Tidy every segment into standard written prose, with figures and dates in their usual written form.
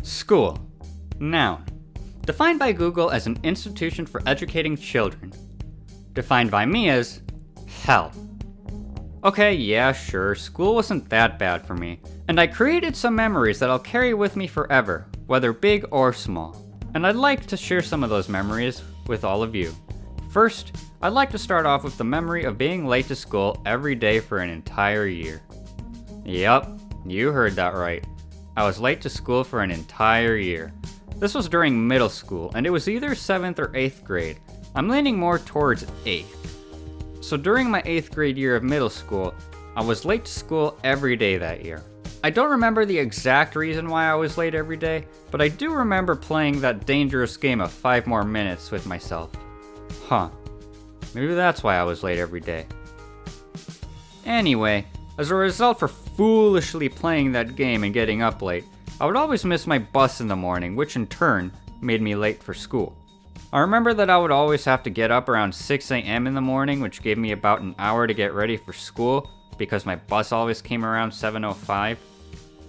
School. Noun. Defined by Google as an institution for educating children. Defined by me as hell. Okay, yeah, sure, school wasn't that bad for me, and I created some memories that I'll carry with me forever, whether big or small. And I'd like to share some of those memories with all of you. First, I'd like to start off with the memory of being late to school every day for an entire year. Yup, you heard that right. I was late to school for an entire year. This was during middle school, and it was either 7th or 8th grade. I'm leaning more towards 8th. So during my 8th grade year of middle school, I was late to school every day that year. I don't remember the exact reason why I was late every day, but I do remember playing that dangerous game of 5 more minutes with myself. Huh, maybe that's why I was late every day. Anyway, as a result for foolishly playing that game and getting up late, I would always miss my bus in the morning, which in turn made me late for school. I remember that I would always have to get up around 6 a.m. in the morning, which gave me about an hour to get ready for school because my bus always came around 7:05.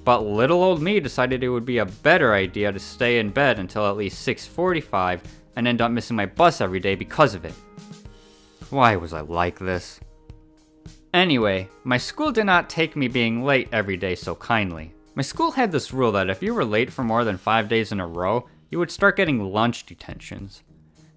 But little old me decided it would be a better idea to stay in bed until at least 6:45 and end up missing my bus every day because of it. Why was I like this? Anyway, my school did not take me being late every day so kindly. My school had this rule that if you were late for more than 5 days in a row, you would start getting lunch detentions.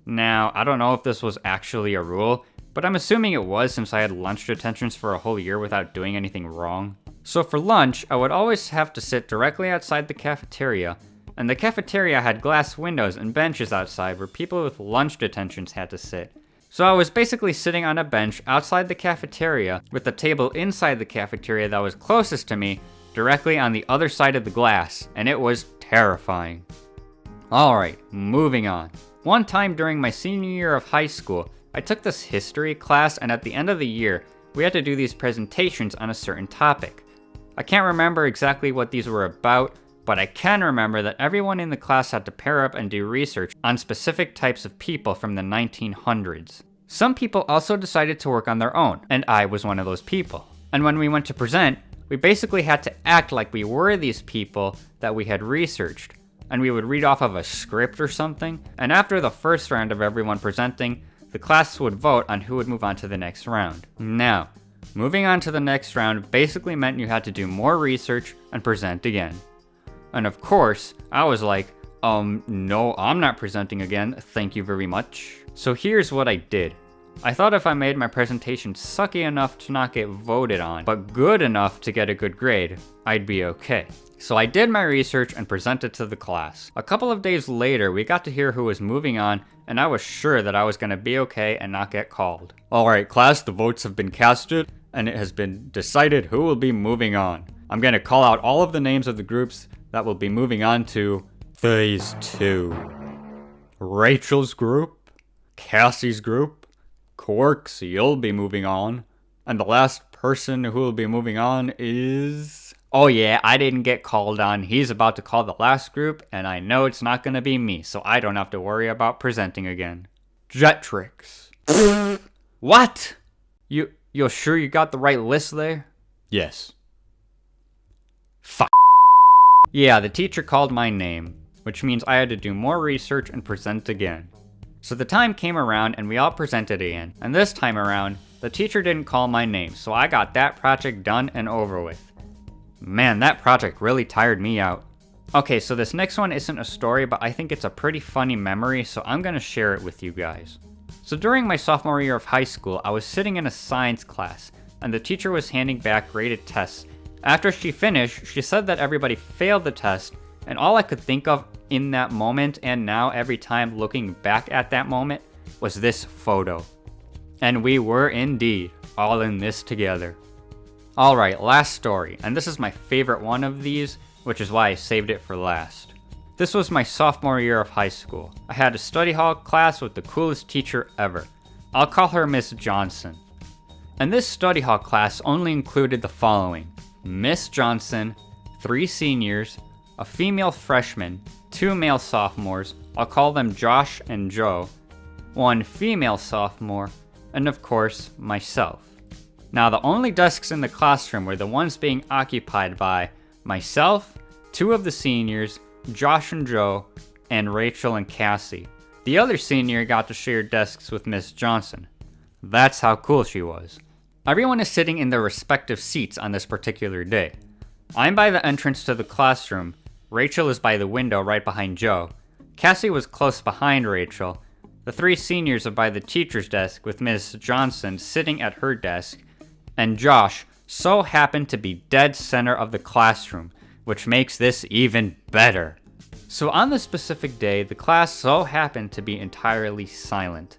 Now, I don't know if this was actually a rule, but I'm assuming it was since I had lunch detentions for a whole year without doing anything wrong. So for lunch, I would always have to sit directly outside the cafeteria, and the cafeteria had glass windows and benches outside where people with lunch detentions had to sit. So I was basically sitting on a bench outside the cafeteria with the table inside the cafeteria that was closest to me directly on the other side of the glass, and it was terrifying. Alright, moving on. One time during my senior year of high school, I took this history class, and at the end of the year, we had to do these presentations on a certain topic. I can't remember exactly what these were about, but I can remember that everyone in the class had to pair up and do research on specific types of people from the 1900s. Some people also decided to work on their own, and I was one of those people. And when we went to present, we basically had to act like we were these people that we had researched. And we would read off of a script or something, and after the first round of everyone presenting, the class would vote on who would move on to the next round. Now, moving on to the next round basically meant you had to do more research and present again. And of course, I was like, no, I'm not presenting again, thank you very much. So here's what I did. I thought if I made my presentation sucky enough to not get voted on, but good enough to get a good grade, I'd be okay. So I did my research and presented to the class. A couple of days later, we got to hear who was moving on, and I was sure that I was going to be okay and not get called. Alright class, the votes have been casted, and it has been decided who will be moving on. I'm going to call out all of the names of the groups that will be moving on to Phase 2. Rachel's group, Cassie's group, Quarks, you'll be moving on, and the last person who will be moving on is... Oh yeah, I didn't get called on. He's about to call the last group, and I know it's not gonna be me, so I don't have to worry about presenting again. Jetrix. What? You're sure you got the right list there? Yes. Fuck. Yeah, the teacher called my name, which means I had to do more research and present again. So the time came around and we all presented again, and this time around, the teacher didn't call my name, so I got that project done and over with. Man, that project really tired me out. Okay, so this next one isn't a story, but I think it's a pretty funny memory, so I'm gonna share it with you guys. So during my sophomore year of high school, I was sitting in a science class, and the teacher was handing back graded tests. After she finished, she said that everybody failed the test, and all I could think of in that moment, and now every time looking back at that moment, was this photo. And we were indeed all in this together. Alright, last story, and this is my favorite one of these, which is why I saved it for last. This was my sophomore year of high school. I had a study hall class with the coolest teacher ever. I'll call her Miss Johnson. And this study hall class only included the following: Miss Johnson, 3 seniors, a female freshman, 2 male sophomores, I'll call them Josh and Joe, 1 female sophomore, and of course, myself. Now the only desks in the classroom were the ones being occupied by myself, 2 of the seniors, Josh and Joe, and Rachel and Cassie. The other senior got to share desks with Miss Johnson. That's how cool she was. Everyone is sitting in their respective seats on this particular day. I'm by the entrance to the classroom. Rachel is by the window right behind Joe. Cassie was close behind Rachel. The three seniors are by the teacher's desk with Miss Johnson sitting at her desk. And Josh so happened to be dead center of the classroom, which makes this even better. So on this specific day, the class so happened to be entirely silent.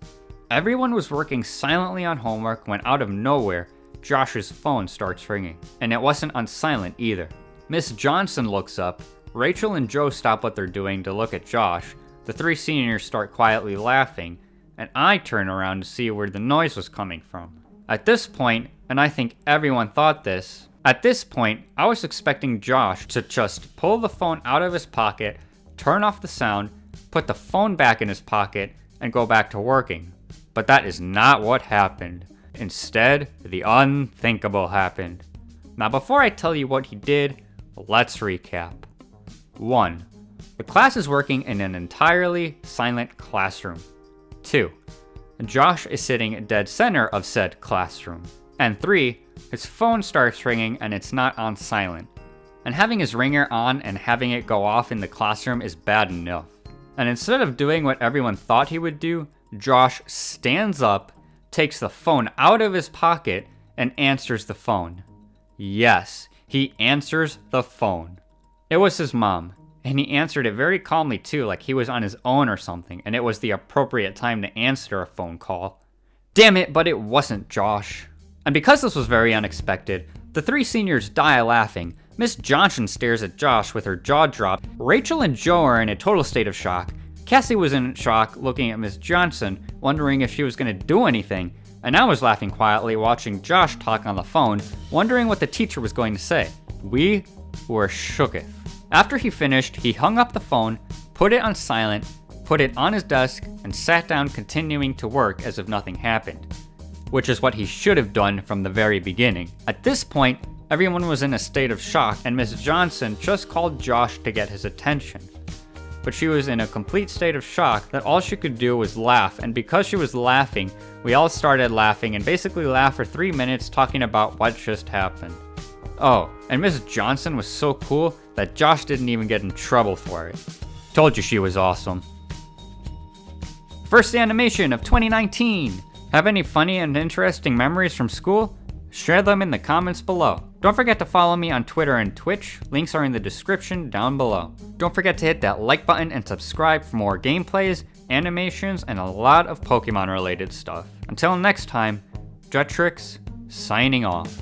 Everyone was working silently on homework when out of nowhere, Josh's phone starts ringing. And it wasn't on silent either. Miss Johnson looks up, Rachel and Joe stop what they're doing to look at Josh, the three seniors start quietly laughing, and I turn around to see where the noise was coming from. At this point, and I think everyone thought this, at this point, I was expecting Josh to just pull the phone out of his pocket, turn off the sound, put the phone back in his pocket, and go back to working. But that is not what happened. Instead, the unthinkable happened. Now before I tell you what he did, let's recap. 1. The class is working in an entirely silent classroom. 2. Josh is sitting dead center of said classroom. And 3. His phone starts ringing and it's not on silent. And having his ringer on and having it go off in the classroom is bad enough. And instead of doing what everyone thought he would do, Josh stands up, takes the phone out of his pocket, and answers the phone. Yes, he answers the phone. It was his mom, and he answered it very calmly too, like he was on his own or something, and it was the appropriate time to answer a phone call. Damn it, but it wasn't Josh. And because this was very unexpected, the three seniors die laughing. Miss Johnson stares at Josh with her jaw dropped. Rachel and Joe are in a total state of shock. Cassie was in shock, looking at Miss Johnson, wondering if she was going to do anything, and I was laughing quietly watching Josh talk on the phone, wondering what the teacher was going to say. We were shooketh. After he finished, he hung up the phone, put it on silent, put it on his desk, and sat down continuing to work as if nothing happened. Which is what he should have done from the very beginning. At this point, everyone was in a state of shock, and Miss Johnson just called Josh to get his attention. But she was in a complete state of shock that all she could do was laugh, and because she was laughing, we all started laughing and basically laughed for 3 minutes talking about what just happened. Oh, and Miss Johnson was so cool that Josh didn't even get in trouble for it. Told you she was awesome. First animation of 2019! Have any funny and interesting memories from school? Share them in the comments below. Don't forget to follow me on Twitter and Twitch. Links are in the description down below. Don't forget to hit that like button and subscribe for more gameplays, animations, and a lot of Pokemon related stuff. Until next time, Jetrix signing off.